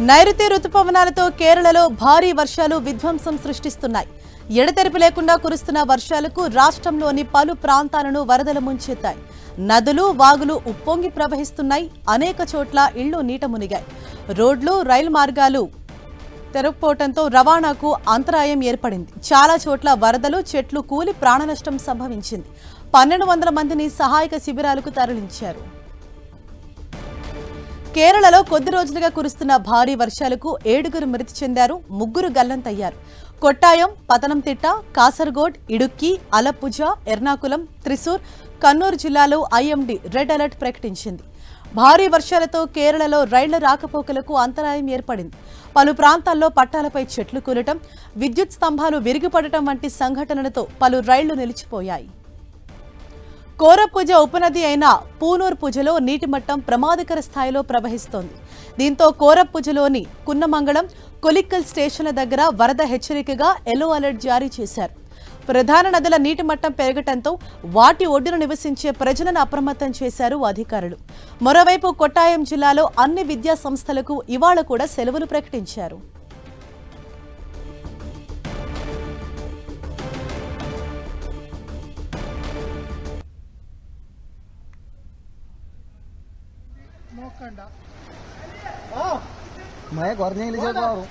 నైరుతి రుతుపవనాలతో కేరళలో భారీ వర్షాలు విధ్వంసం సృష్టిస్తున్నాయి. ఎడతెరిపి లేకుండా కురుస్తున్న వర్షాలకు రాష్ట్రంలోని పలు ప్రాంతాలను వరదలు ముంచెత్తాయి. నదులు, వాగులు ఉప్పొంగి ప్రవహిస్తున్నాయి. అనేక చోట్ల ఇళ్లు నీట మునిగాయి. రోడ్లు, రైలు మార్గాలు తెరకపోవడంతో రవాణాకు అంతరాయం ఏర్పడింది. చాలా చోట్ల వరదలు, చెట్లు కూలి ప్రాణనష్టం సంభవించింది. 1200 మందిని సహాయక శిబిరాలకు తరలించారు. కేరళలో కొద్ది రోజులుగా కురుస్తున్న భారీ వర్షాలకు 7గురు మృతి చెందారు, 3 గల్లంతయ్యారు. కొట్టాయం, పతనంతిట్ట, కాసర్గోడ్, ఇడుక్కి, అలప్పుజ, ఎర్నాకులం, త్రిశూర్, కన్నూరు జిల్లాలో ఐఎండీ రెడ్ అలర్ట్ ప్రకటించింది. భారీ వర్షాలతో కేరళలో రైళ్ల రాకపోకలకు అంతరాయం ఏర్పడింది. పలు ప్రాంతాల్లో పట్టాలపై చెట్లు కూలటం, విద్యుత్ స్తంభాలు విరిగిపడటం వంటి సంఘటనలతో పలు రైళ్లు నిలిచిపోయాయి. కోరపుజ ఉపనది అయిన పూనూర్పుజలో నీటి మట్టం ప్రమాదకర స్థాయిలో ప్రవహిస్తోంది. దీంతో కోరపుజలోని కున్నమంగళం, కొలిక్కల్ స్టేషన్ల దగ్గర వరద హెచ్చరికగా ఎల్లో అలర్ట్ జారీ చేశారు. ప్రధాన నదుల నీటి మట్టం పెరగటంతో వాటి ఒడ్డున నివసించే ప్రజలను అప్రమత్తం చేశారు అధికారులు. మరోవైపు కొట్టాయం జిల్లాలో అన్ని విద్యా సంస్థలకు ఇవాళ కూడా సెలవులు ప్రకటించారు. मैं घर नहीं ले जाता हूँ।